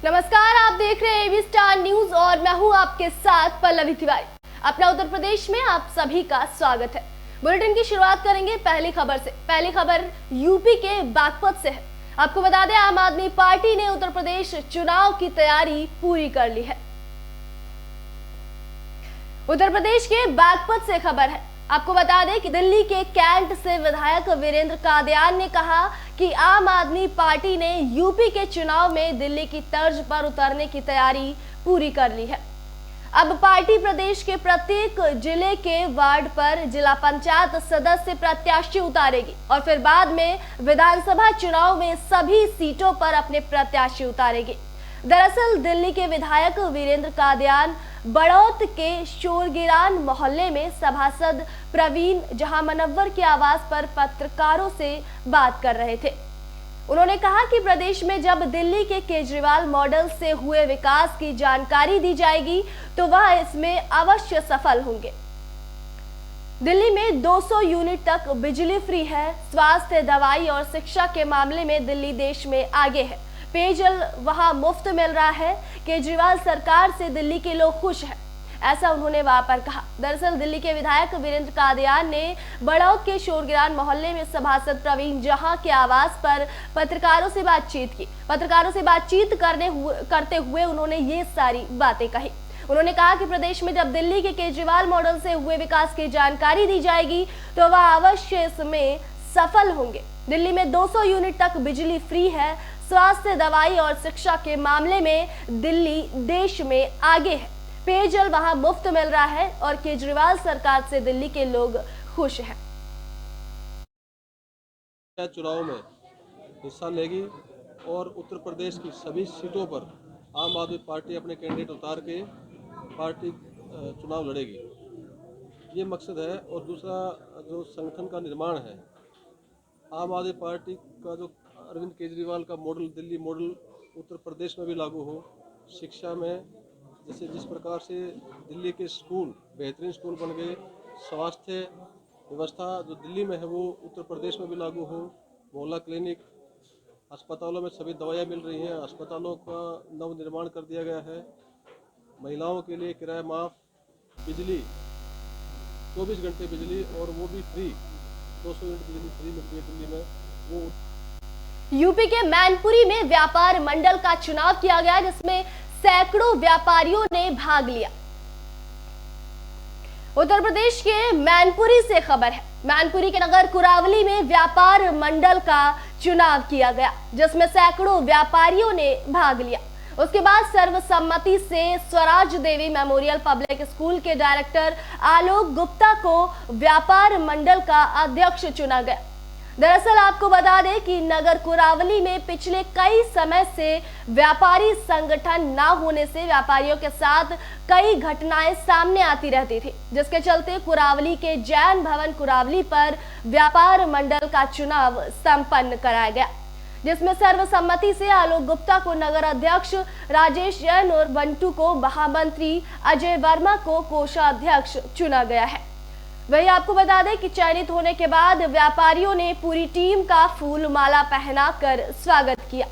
नमस्कार, आप देख रहे हैं एबी स्टार न्यूज और मैं हूं आपके साथ पल्लवी तिवारी। अपना उत्तर प्रदेश में आप सभी का स्वागत है। बुलेटिन की शुरुआत करेंगे पहली खबर से। पहली खबर यूपी के बागपत से है। आपको बता दें, आम आदमी पार्टी ने उत्तर प्रदेश चुनाव की तैयारी पूरी कर ली है। उत्तर प्रदेश के बागपत से खबर है। आपको बता दें कि दिल्ली के कैंट से विधायक वीरेंद्र कादियान ने कहा कि आम आदमी पार्टी ने यूपी के चुनाव में दिल्ली की तर्ज पर उतरने की तैयारी पूरी कर ली है। अब पार्टी प्रदेश के प्रत्येक जिले के वार्ड पर जिला पंचायत सदस्य प्रत्याशी उतारेगी और फिर बाद में विधानसभा चुनाव में सभी सीटों पर अपने प्रत्याशी उतारेगी। दरअसल दिल्ली के विधायक वीरेंद्र कादियान बड़ौत के शोरगिरान मोहल्ले में सभासद प्रवीण जहां मनव्वर के आवास पर पत्रकारों से बात कर रहे थे। उन्होंने कहा कि प्रदेश में जब दिल्ली के केजरीवाल मॉडल से हुए विकास की जानकारी दी जाएगी तो वह इसमें अवश्य सफल होंगे। दिल्ली में 200 यूनिट तक बिजली फ्री है। स्वास्थ्य, दवाई और शिक्षा के मामले में दिल्ली देश में आगे है। पेयजल वहां मुफ्त मिल रहा है। केजरीवाल सरकार से दिल्ली के लोग खुश हैं, ऐसा उन्होंने वहां पर कहा। दरअसल दिल्ली के विधायक वीरेंद्र कादियान ने बड़ौत के शोरगिरान मोहल्ले में सभासद प्रवीण जहां के आवास पर पत्रकारों से बातचीत की। पत्रकारों से बातचीत करते हुए उन्होंने ये सारी बातें कही। उन्होंने कहा कि प्रदेश में जब दिल्ली के केजरीवाल मॉडल से हुए विकास की जानकारी दी जाएगी तो वह अवश्य इसमें सफल होंगे। दिल्ली में 200 यूनिट तक बिजली फ्री है। स्वास्थ्य, दवाई और शिक्षा के मामले में दिल्ली देश में आगे है। पेयजल वहां मुफ्त मिल रहा है और केजरीवाल सरकार से दिल्ली के लोग खुश हैं। चुनाव में हिस्सा लेगी और उत्तर प्रदेश की सभी सीटों पर आम आदमी पार्टी अपने कैंडिडेट उतार के पार्टी चुनाव लड़ेगी, ये मकसद है। और दूसरा जो संगठन का निर्माण है, आम आदमी पार्टी का जो अरविंद केजरीवाल का मॉडल, दिल्ली मॉडल उत्तर प्रदेश में भी लागू हो। शिक्षा में जैसे जिस प्रकार से दिल्ली के स्कूल बेहतरीन स्कूल बन गए, स्वास्थ्य व्यवस्था जो दिल्ली में है वो उत्तर प्रदेश में भी लागू हो। मोहल्ला क्लिनिक, अस्पतालों में सभी दवाइयाँ मिल रही हैं। अस्पतालों का नव निर्माण कर दिया गया है। महिलाओं के लिए किराया माफ, बिजली 24 घंटे बिजली और वो भी फ्री, 200 यूनिट बिजली फ्री मिलती है दिल्ली में। वो यूपी के मैनपुरी में व्यापार मंडल का चुनाव किया गया जिसमें सैकड़ों व्यापारियों ने भाग लिया। उत्तर प्रदेश के मैनपुरी से खबर है। मैनपुरी के नगर कुरावली में व्यापार मंडल का चुनाव किया गया जिसमें सैकड़ों व्यापारियों ने भाग लिया। उसके बाद सर्वसम्मति से स्वराज देवी मेमोरियल पब्लिक स्कूल के डायरेक्टर आलोक गुप्ता को व्यापार मंडल का अध्यक्ष चुना गया। दरअसल आपको बता दें कि नगर कुरावली में पिछले कई समय से व्यापारी संगठन न होने से व्यापारियों के साथ कई घटनाएं सामने आती रहती थी, जिसके चलते कुरावली के जैन भवन कुरावली पर व्यापार मंडल का चुनाव संपन्न कराया गया, जिसमें सर्वसम्मति से आलोक गुप्ता को नगर अध्यक्ष, राजेश जैन और बंटू को महामंत्री, अजय वर्मा को कोषाध्यक्ष चुना गया है। वही आपको बता दें कि चयनित होने के बाद व्यापारियों ने पूरी टीम का फूल माला पहनाकर स्वागत किया।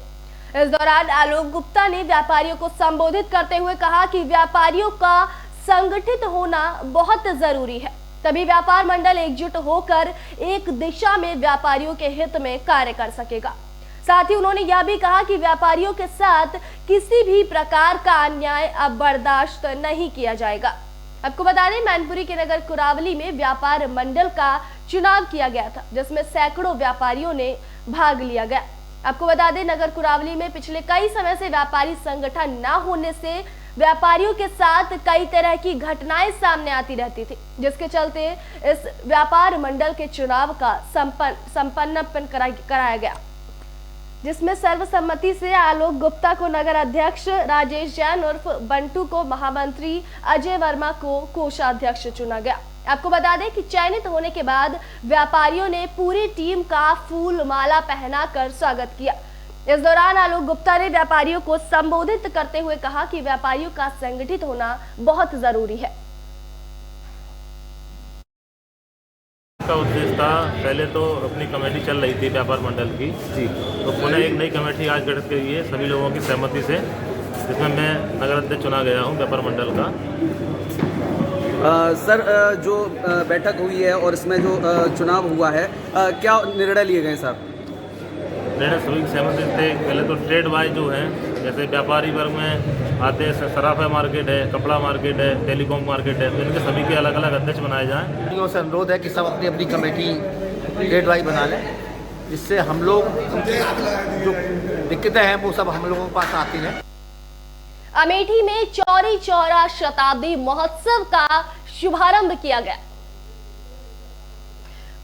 इस दौरान आलोक गुप्ता ने व्यापारियों को संबोधित करते हुए कहा कि व्यापारियों का संगठित होना बहुत जरूरी है, तभी व्यापार मंडल एकजुट होकर एक दिशा में व्यापारियों के हित में कार्य कर सकेगा। साथ ही उन्होंने यह भी कहा कि व्यापारियों के साथ किसी भी प्रकार का अन्याय अब बर्दाश्त नहीं किया जाएगा। आपको बता दें, मैनपुरी के नगर कुरावली में व्यापार मंडल का चुनाव किया गया था जिसमें सैकड़ों व्यापारियों ने भाग लिया गया। आपको बता दें, नगर कुरावली में पिछले कई समय से व्यापारी संगठन न होने से व्यापारियों के साथ कई तरह की घटनाएं सामने आती रहती थी, जिसके चलते इस व्यापार मंडल के चुनाव का संपन्न कराया गया, जिसमें सर्वसम्मति से आलोक गुप्ता को नगर अध्यक्ष, राजेश जैन उर्फ बंटू को महामंत्री, अजय वर्मा को कोषाध्यक्ष चुना गया। आपको बता दें कि चयनित होने के बाद व्यापारियों ने पूरी टीम का फूल माला पहनाकर स्वागत किया। इस दौरान आलोक गुप्ता ने व्यापारियों को संबोधित करते हुए कहा कि व्यापारियों का संगठित होना बहुत जरूरी है। का उद्देश्य था, पहले तो अपनी कमेटी चल रही थी व्यापार मंडल की जी, तो पुनः एक नई कमेटी आज गठित की है सभी लोगों की सहमति से। जिसमें मैं नगर अध्यक्ष चुना गया हूँ व्यापार मंडल का। सर, जो बैठक हुई है और इसमें जो चुनाव हुआ है, क्या निर्णय लिए गए सर? निर्णय सभी सहमति थे। पहले तो ट्रेड वाइज जो है, जैसे व्यापारी वर्ग में आते हैं, सराफा मार्केट है, कपड़ा मार्केट है, टेलीकॉम मार्केट है, तो इनके सभी के अलग अलग अध्यक्ष बनाए जाएँ। से अनुरोध है कि सब अपनी अपनी कमेटी ट्रेड वाइज बना लें, जिससे हम लोग जो दिक्कतें हैं वो सब हम लोगों के पास आती हैं। अमेठी में चौरी चौरा शताब्दी महोत्सव का शुभारंभ किया गया।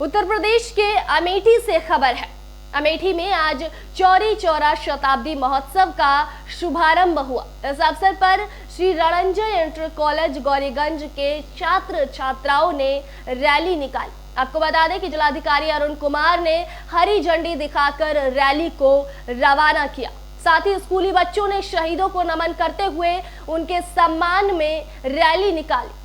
उत्तर प्रदेश के अमेठी से खबर है। अमेठी में आज चौरी चौरा शताब्दी महोत्सव का शुभारंभ हुआ। इस अवसर पर श्री रणंजय इंटर कॉलेज गौरीगंज के छात्र छात्राओं ने रैली निकाली। आपको बता दें कि जिलाधिकारी अरुण कुमार ने हरी झंडी दिखाकर रैली को रवाना किया। साथ ही स्कूली बच्चों ने शहीदों को नमन करते हुए उनके सम्मान में रैली निकाली।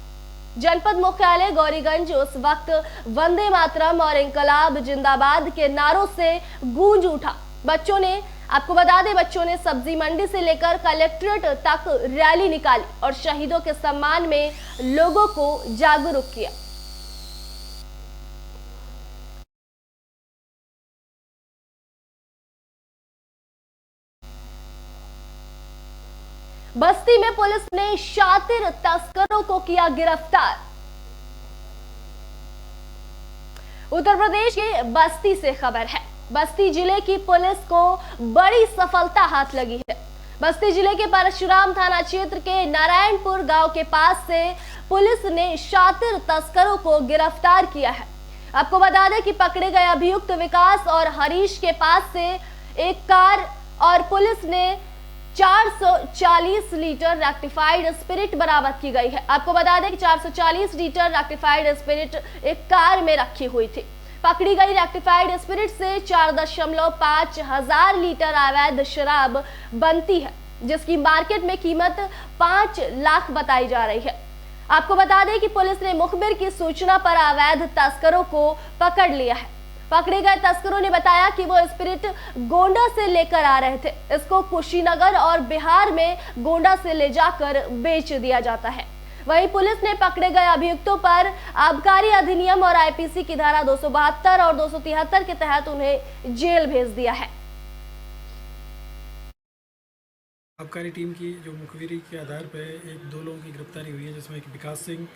जनपद मुख्यालय गौरीगंज उस वक्त वंदे मातरम और इंकलाब जिंदाबाद के नारों से गूंज उठा। बच्चों ने, आपको बता दें, बच्चों ने सब्जी मंडी से लेकर कलेक्ट्रेट तक रैली निकाली और शहीदों के सम्मान में लोगों को जागरूक किया। बस्ती में पुलिस ने शातिर तस्करों को किया गिरफ्तार। उत्तर प्रदेश के बस्ती से खबर है। बस्ती जिले की पुलिस को बड़ी सफलता हाथ लगी है। बस्ती जिले के परशुराम थाना क्षेत्र के नारायणपुर गांव के पास से पुलिस ने शातिर तस्करों को गिरफ्तार किया है। आपको बता दें कि पकड़े गए अभियुक्त विकास और हरीश के पास से एक कार और पुलिस ने 440 लीटर रेक्टिफाइड स्पिरिट बरामद की गई है। आपको बता दें कि 440 लीटर रेक्टिफाइड स्पिरिट एक कार में रखी हुई थी। पकड़ी गई रेक्टिफाइड स्पिरिट से 4.5 हजार लीटर अवैध शराब बनती है, जिसकी मार्केट में कीमत 5 लाख बताई जा रही है। आपको बता दें कि पुलिस ने मुखबिर की सूचना पर अवैध तस्करों को पकड़ लिया है। पकड़े गए तस्करों ने बताया कि वो स्पिरिट गोंडा से लेकर आ रहे थे। इसको कुशीनगर और बिहार में गोंडा से ले जाकर बेच दिया जाता है। वहीं पुलिस ने पकड़े गए अभियुक्तों पर आबकारी अधिनियम और आईपीसी की धारा 272 और 273 के तहत उन्हें जेल भेज दिया है। आबकारी टीम की जो मुखबिरी के आधार पर दो लोगों की गिरफ्तारी हुई है, जिसमें एक विकास सिंह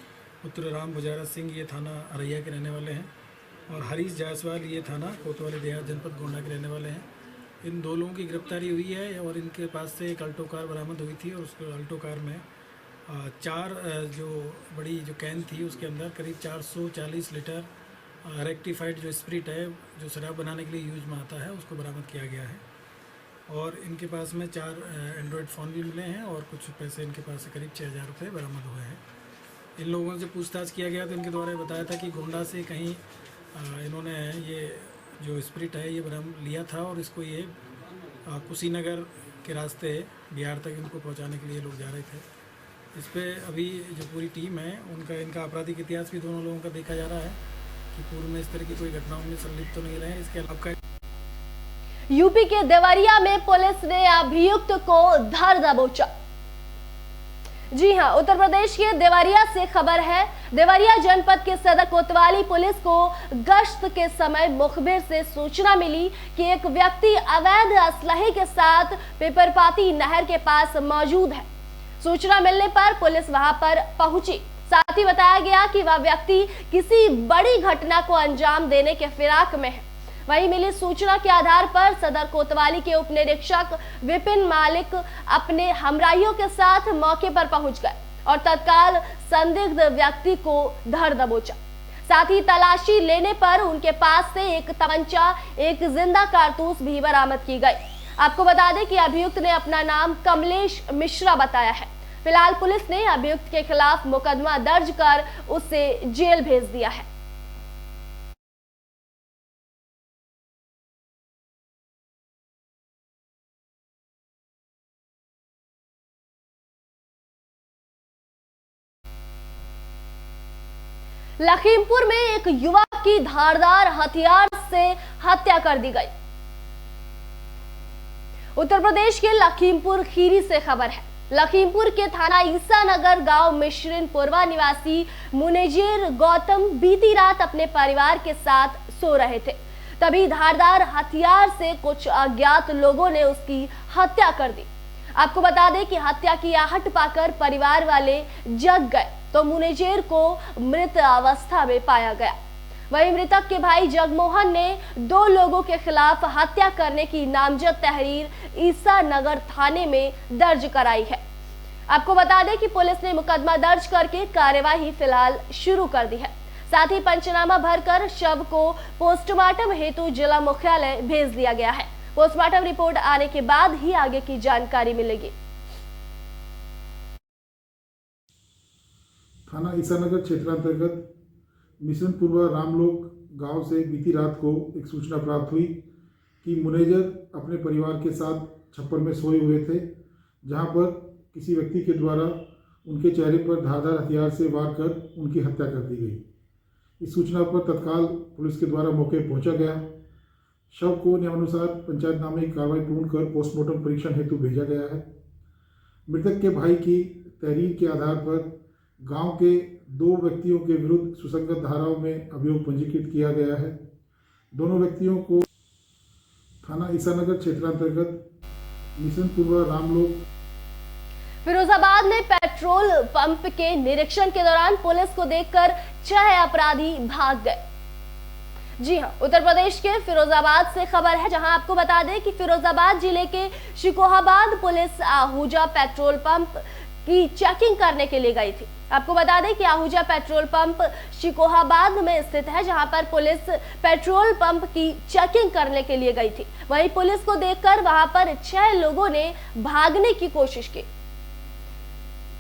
पुत्र राम गुजारा सिंह, ये थाना अरैया के रहने वाले हैं, और हरीश जायसवाल, ये थाना कोतवाली देहात जनपद गोंडा के रहने वाले हैं। इन दो लोगों की गिरफ्तारी हुई है और इनके पास से एक अल्टो कार बरामद हुई थी और उस अल्टो कार में 4 जो बड़ी जो कैन थी उसके अंदर करीब 440 लीटर रेक्टिफाइड जो स्पिरिट है, जो शराब बनाने के लिए यूज में आता है, उसको बरामद किया गया है। और इनके पास में 4 एंड्रॉयड फ़ोन भी मिले हैं और कुछ पैसे इनके पास से करीब 6,000 रुपये बरामद हुए हैं। इन लोगों से पूछताछ किया गया तो इनके द्वारा बताया था कि गोंडा से कहीं इन्होंने ये जो स्पिरिट है ये बरामद लिया था और इसको ये कुशीनगर के रास्ते बिहार तक इनको पहुंचाने के लिए लोग जा रहे थे। इस पे अभी जो पूरी टीम है इनका आपराधिक इतिहास भी दोनों लोगों का देखा जा रहा है कि पूर्व में इस तरह की कोई घटनाओं में संलिप्त तो नहीं रहे हैं। इसके अलावा यूपी के देवरिया में पुलिस ने अभियुक्त को धर दबोचा। जी हां, उत्तर प्रदेश के देवरिया से खबर है। देवरिया जनपद के सदर कोतवाली पुलिस को गश्त के समय मुखबिर से सूचना मिली कि एक व्यक्ति अवैध असलहे के साथ पेपरपाती नहर के पास मौजूद है। सूचना मिलने पर पुलिस वहां पर पहुंची। साथ ही बताया गया कि वह व्यक्ति किसी बड़ी घटना को अंजाम देने के फिराक में है। वहीं मिली सूचना के आधार पर सदर कोतवाली के उप निरीक्षक विपिन मालिक अपने हमराहियों के साथ मौके पर पहुंच गए और तत्काल संदिग्ध व्यक्ति को धर दबोचा। साथ ही तलाशी लेने पर उनके पास से एक तमंचा, एक जिंदा कारतूस भी बरामद की गई। आपको बता दें कि अभियुक्त ने अपना नाम कमलेश मिश्रा बताया है। फिलहाल पुलिस ने अभियुक्त के खिलाफ मुकदमा दर्ज कर उसे जेल भेज दिया है। लखीमपुर में एक युवक की धारदार हथियार से हत्या कर दी गई। उत्तर प्रदेश के लखीमपुर खीरी से खबर है। लखीमपुर के थाना ईसानगर गांव मिश्रिनपुरवा निवासी मुनेजीर गौतम बीती रात अपने परिवार के साथ सो रहे थे, तभी धारदार हथियार से कुछ अज्ञात लोगों ने उसकी हत्या कर दी। आपको बता दें कि हत्या की आहट पाकर परिवार वाले जग गए तो मुनेजीर को मृत अवस्था में पाया गया। वहीं मृतक के भाई जगमोहन ने 2 लोगों के खिलाफ हत्या करने की नामजद तहरीर ईसानगर थाने में दर्ज कराई है। आपको बता दें कि पुलिस ने मुकदमा दर्ज करके कार्यवाही फिलहाल शुरू कर दी है। साथ ही पंचनामा भरकर शव को पोस्टमार्टम हेतु जिला मुख्यालय भेज दिया गया है। पोस्टमार्टम रिपोर्ट आने के बाद ही आगे की जानकारी मिलेगी। थाना ईसानगर क्षेत्रांतर्गत मिश्रिनपुरवा रामलोक गांव से बीती रात को एक सूचना प्राप्त हुई कि मुनेजर अपने परिवार के साथ छप्पर में सोए हुए थे, जहां पर किसी व्यक्ति के द्वारा उनके चेहरे पर धारदार हथियार से वार कर उनकी हत्या कर दी गई। इस सूचना पर तत्काल पुलिस के द्वारा मौके पर पहुंचा गया। शव को नियमानुसार पंचायतनामे की कार्रवाई पूर्ण कर पोस्टमार्टम परीक्षण हेतु भेजा गया है। मृतक के भाई की तहरीर के आधार पर गांव के 2 व्यक्तियों के विरुद्ध सुसंगत धाराओं में अभियोग पंजीकृत किया गया है। दोनों व्यक्तियों को थाना ईसानगर क्षेत्रांतर्गत मिश्रिनपुरवा रामलोक। फिरोजाबाद में पेट्रोल पंप के निरीक्षण के दौरान पुलिस को देखकर 6 अपराधी भाग गए। जी हां, उत्तर प्रदेश के फिरोजाबाद से खबर है, जहां आपको बता दें कि फिरोजाबाद जिले के Shikohabad police Ahuja petrol pump की चेकिंग करने के लिए गई थी। आपको बता दें कि आहूजा पेट्रोल पंप शिकोहाबाद में स्थित है, जहां पर पुलिस पेट्रोल पंप की चेकिंग करने के लिए गई थी। वहीं पुलिस को देखकर वहां पर 6 लोगों ने भागने की कोशिश की।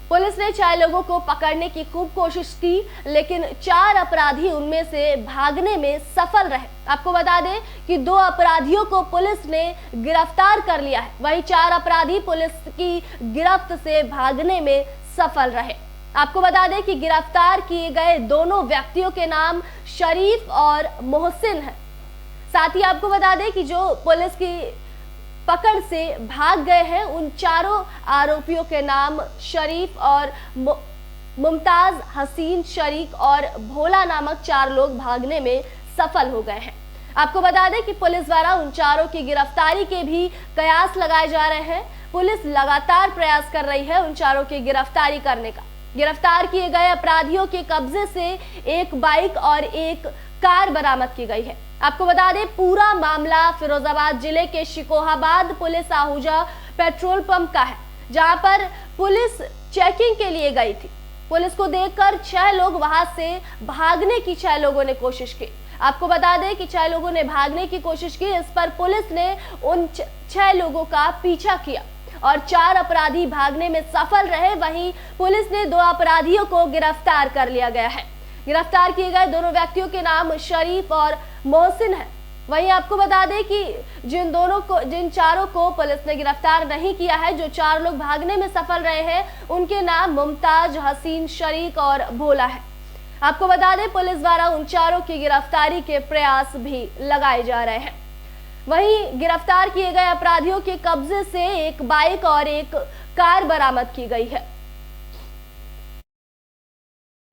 पुलिस ने 6 लोगों को पकड़ने की खूब कोशिश की, लेकिन 4 अपराधी उनमें से भागने में सफल रहे। आपको बता दें कि 2 अपराधियों को पुलिस ने गिरफ्तार कर लिया है, वहीं 4 अपराधी पुलिस की गिरफ्त से भागने में सफल रहे। आपको बता दें कि गिरफ्तार किए गए दोनों व्यक्तियों के नाम शरीफ और मोहसिन हैं। साथ ही आपको बता दें कि जो पुलिस की पकड़ से भाग गए हैं, उन 4 आरोपियों के नाम शरीफ और मुमताज, हसीन, शरीक और भोला नामक 4 लोग भागने में सफल हो गए हैं। आपको बता दें कि पुलिस द्वारा उन 4 की गिरफ्तारी के भी कयास लगाए जा रहे हैं। पुलिस लगातार प्रयास कर रही है उन 4 की गिरफ्तारी करने का। गिरफ्तार किए गए अपराधियों के कब्जे से एक बाइक और एक कार बरामद की गई है। आपको बता दें पूरा मामला फिरोजाबाद जिले के Shikohabad police Ahuja petrol pump का है, जहां पर पुलिस चेकिंग के लिए गई थी। पुलिस को देखकर 6 लोग वहां से भागने की 6 लोगों ने कोशिश की। आपको बता दें कि 6 लोगों ने भागने की कोशिश की। इस पर पुलिस ने उन 6 लोगों का पीछा किया और 4 अपराधी भागने में सफल रहे। वहीं पुलिस ने 2 अपराधियों को गिरफ्तार कर लिया गया है। गिरफ्तार किए गए दोनों व्यक्तियों के नाम शरीफ और मोहसिन है। वहीं आपको बता दें कि जिन 4 को पुलिस ने गिरफ्तार नहीं किया है, जो 4 लोग भागने में सफल रहे हैं, उनके नाम मुमताज, हसीन, शरीक और भोला है। आपको बता दें पुलिस द्वारा उन 4 की गिरफ्तारी के प्रयास भी लगाए जा रहे हैं। वहीं गिरफ्तार किए गए अपराधियों के कब्जे से एक बाइक और एक कार बरामद की गई है।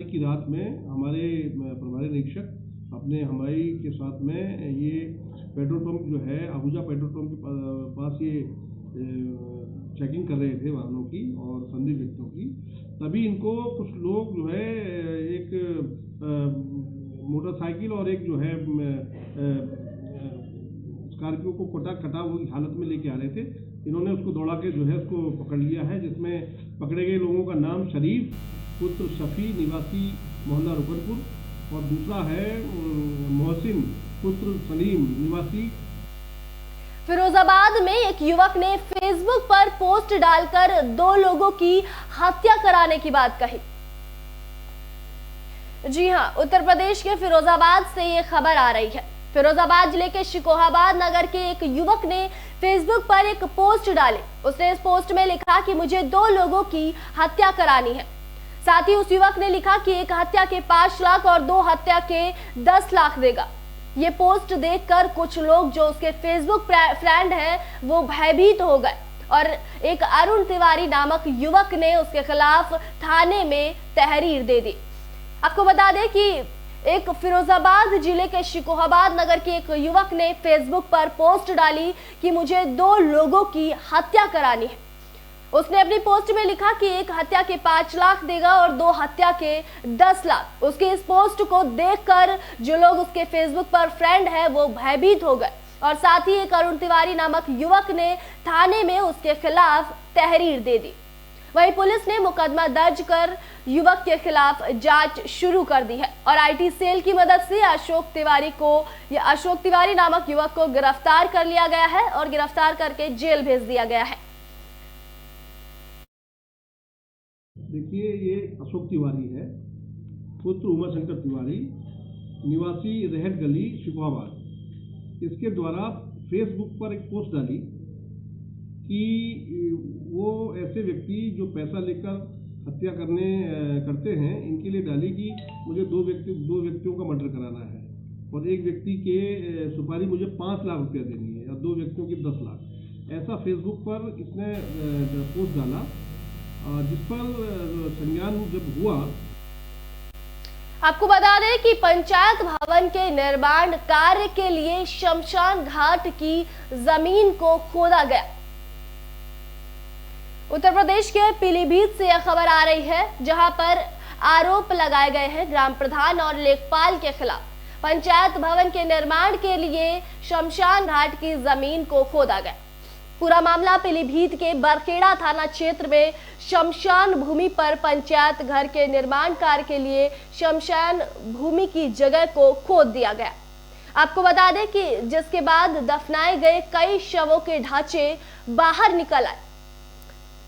की रात में हमारे प्रभारी निरीक्षक अपने हमारी के साथ में ये पेट्रोल पंप जो है आहूजा पेट्रोल पंप के पास ये चेकिंग कर रहे थे वाहनों की और संदिग्ध व्यक्तियों की। तभी इनको कुछ लोग जो है एक मोटरसाइकिल और एक जो है स्कॉर्पियो को कटा हुई हालत में लेके आ रहे थे। इन्होंने उसको दौड़ा के जो है उसको पकड़ लिया है, जिसमें पकड़े गए लोगों का नाम शरीफ पुत्र शफी निवासी मोहल्ला रुकनपुर और दूसरा है मोहसिन पुत्र सलीम निवासी। फिरोजाबाद में एक युवक ने फेसबुक पर पोस्ट डालकर 2 लोगों की हत्या कराने की बात कही। जी हां, उत्तर प्रदेश के फिरोजाबाद से ये खबर आ रही है। फिरोजाबाद जिले के शिकोहाबाद नगर के एक युवक ने फेसबुक पर एक पोस्ट डाली। उसने इस पोस्ट में लिखा कि मुझे 2 लोगों की हत्या करानी है। साथ ही उस युवक ने लिखा कि एक हत्या के 5 लाख और 2 हत्या के 10 लाख देगा। ये पोस्ट देखकर कुछ लोग जो उसके फेसबुक फ्रेंड हैं वो भयभीत हो गए और एक अरुण तिवारी नामक युवक ने उसके खिलाफ थाने में तहरीर दे दी। आपको बता दें कि एक फिरोजाबाद जिले के शिकोहाबाद नगर के एक युवक ने फेसबुक पर पोस्ट डाली कि मुझे 2 लोगों की हत्या करानी है। उसने अपनी पोस्ट में लिखा कि एक हत्या के 5 लाख देगा और 2 हत्या के 10 लाख। उसके इस पोस्ट को देखकर जो लोग उसके फेसबुक पर फ्रेंड है वो भयभीत हो गए और साथ ही एक अरुण तिवारी नामक युवक ने थाने में उसके खिलाफ तहरीर दे दी। वहीं पुलिस ने मुकदमा दर्ज कर युवक के खिलाफ जांच शुरू कर दी है और आईटी सेल की मदद से अशोक तिवारी नामक युवक को गिरफ्तार कर लिया गया है और गिरफ्तार करके जेल भेज दिया गया है। देखिए, ये अशोक तिवारी है, पुत्र उमाशंकर तिवारी, निवासी रहट गली शिकोहाबाद। इसके द्वारा फेसबुक पर एक पोस्ट डाली कि वो ऐसे व्यक्ति जो पैसा लेकर हत्या करते हैं, इनके लिए डाली कि मुझे दो व्यक्तियों का मर्डर कराना है और एक व्यक्ति के सुपारी मुझे 5 लाख रुपया देनी है और 2 व्यक्तियों की 10 लाख। ऐसा फेसबुक पर इसने पोस्ट डाला, जिस पर संज्ञान जब हुआ। आपको बता दें कि पंचायत भवन के निर्माण कार्य के लिए शमशान घाट की जमीन को खोदा गया। उत्तर प्रदेश के पीलीभीत से यह खबर आ रही है, जहां पर आरोप लगाए गए हैं ग्राम प्रधान और लेखपाल के खिलाफ। पंचायत भवन के निर्माण के लिए शमशान घाट की जमीन को खोदा गया। पूरा मामला पीलीभीत के बरखेड़ा थाना क्षेत्र में शमशान भूमि पर पंचायत घर के निर्माण कार्य के लिए शमशान भूमि की जगह को खोद दिया गया। आपको बता दें कि जिसके बाद दफनाए गए कई शवों के ढांचे बाहर निकल आए।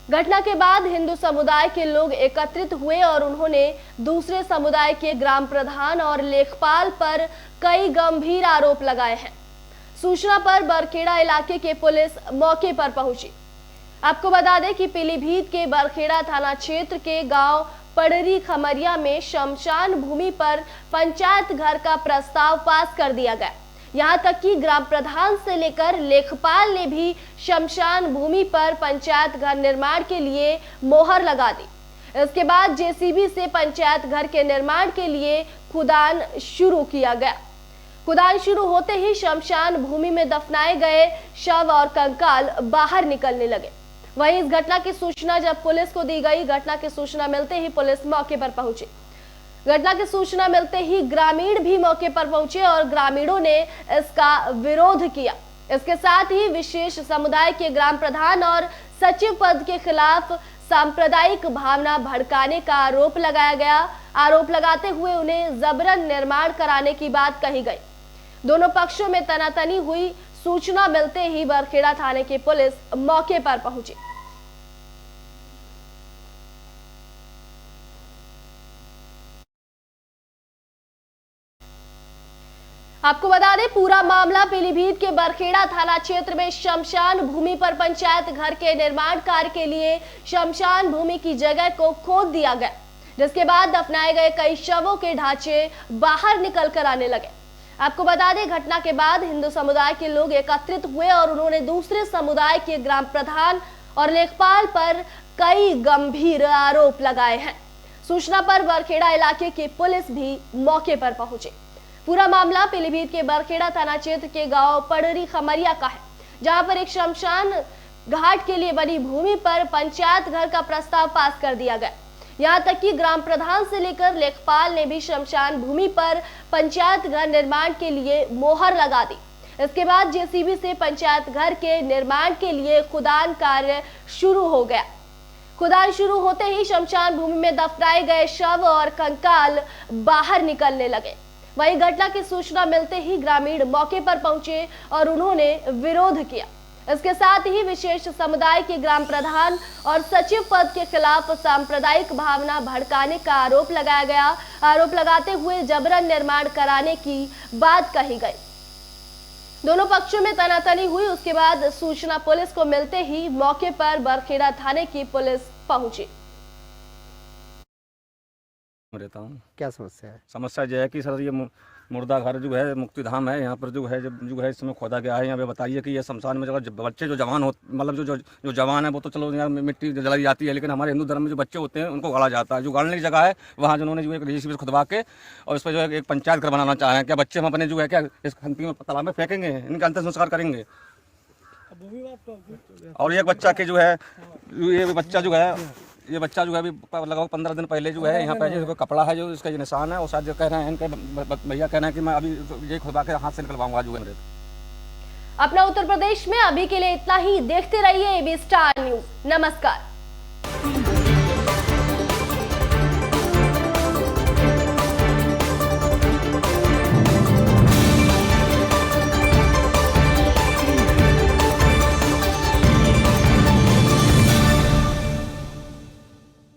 घटना के बाद हिंदू समुदाय के लोग एकत्रित हुए और उन्होंने दूसरे समुदाय के ग्राम प्रधान और लेखपाल पर कई गंभीर आरोप लगाए हैं। सूचना पर बरखेड़ा इलाके के पुलिस मौके पर पहुंची। आपको बता दें कि पीलीभीत के बरखेड़ा थाना क्षेत्र के गांव पड़री खमरिया में शमशान भूमि पर पंचायत घर का प्रस्ताव पास कर दिया गया। यहां तक कि ग्राम प्रधान से लेकर लेखपाल ने भी शमशान भूमि पर पंचायत घर निर्माण के लिए मोहर लगा दी। इसके बाद जेसीबी से पंचायत घर के निर्माण के लिए खुदान शुरू किया गया। खुदान शुरू होते ही शमशान भूमि में दफनाए गए शव और कंकाल बाहर निकलने लगे। वहीं इस घटना की सूचना जब पुलिस को दी गई, घटना की सूचना मिलते ही पुलिस मौके पर पहुंची। घटना की सूचना मिलते ही ग्रामीण भी मौके पर पहुंचे और ग्रामीणों ने इसका विरोध किया। इसके साथ ही विशेष समुदाय के ग्राम प्रधान और सचिव पद के खिलाफ सांप्रदायिक भावना भड़काने का आरोप लगाया गया। आरोप लगाते हुए उन्हें जबरन निर्माण कराने की बात कही गई। दोनों पक्षों में तनातनी हुई। सूचना मिलते ही बरखेड़ा थाने की पुलिस मौके पर पहुंची। आपको बता दें, पूरा मामला पीलीभीत के बरखेड़ा थाना क्षेत्र में शमशान भूमि पर पंचायत घर के निर्माण कार्य के लिए शमशान भूमि की जगह को खोद दिया गया, जिसके बाद दफनाए गए कई शवों के ढांचे बाहर निकल कर आने लगे। आपको बता दें, घटना के बाद हिंदू समुदाय के लोग एकत्रित हुए और उन्होंने दूसरे समुदाय के ग्राम प्रधान और लेखपाल पर कई गंभीर आरोप लगाए हैं। सूचना पर बरखेड़ा इलाके की पुलिस भी मौके पर पहुंची। पूरा मामला पीलीभीत के बरखेड़ा थाना क्षेत्र के गांव पड़री खमरिया का है, जहां पर एक शमशान घाट के लिए बनी भूमि पर पंचायत घर का प्रस्ताव पास कर दिया गया। यहां तक कि ग्राम प्रधान से लेकर लेखपाल ने भी शमशान भूमि पर पंचायत घर निर्माण के लिए मोहर लगा दी। इसके बाद जेसीबी से पंचायत घर के निर्माण के लिए खुदान कार्य शुरू हो गया। खुदान शुरू होते ही शमशान भूमि में दफनाए गए शव और कंकाल बाहर निकलने लगे। वहीं घटना की सूचना मिलते ही ग्रामीण मौके पर पहुंचे और उन्होंने विरोध किया। इसके साथ ही विशेष समुदाय के ग्राम प्रधान और सचिव पद के खिलाफ सांप्रदायिक भावना भड़काने का आरोप लगाया गया। आरोप लगाते हुए जबरन निर्माण कराने की बात कही गई। दोनों पक्षों में तनातनी हुई। उसके बाद सूचना पुलिस को मिलते ही मौके पर बरखेड़ा थाने की पुलिस पहुंची। रहता हूँ। क्या समस्या है? समस्या यह है कि सर ये मुर्दा घर जो है मुक्तिधाम है, यहाँ पर जो है इसमें खोदा गया है। यहाँ पे बताइए कि ये शमशान में जगह बच्चे जो जवान हो, मतलब जो जवान है वो तो चलो यहाँ मिट्टी जलाई जाती है, लेकिन हमारे हिंदू धर्म में जो बच्चे होते हैं उनको गाड़ा जाता है। जो गाड़ने की जगह है वहाँ जिन्होंने जो एक JCB खुदवा के और इस पर जो है एक पंचायत घर बनाना चाह रहे हैं। क्या बच्चे हम अपने जो है क्या इस खंती में तालाब में फेंकेंगे, इनका अंतिम संस्कार करेंगे? और एक बच्चा के जो है ये बच्चा जो है अभी लगभग 15 दिन पहले जो है यहाँ पे जो कपड़ा है जो इसका ये निशान है, और शायद जो कह रहे हैं इनके भैया कह रहे हैं कि मैं अभी ये खुदवा के हाथ से निकलवाऊंगा जो है। अपना उत्तर प्रदेश में अभी के लिए इतना ही। देखते रहिए AB स्टार न्यूज। नमस्कार।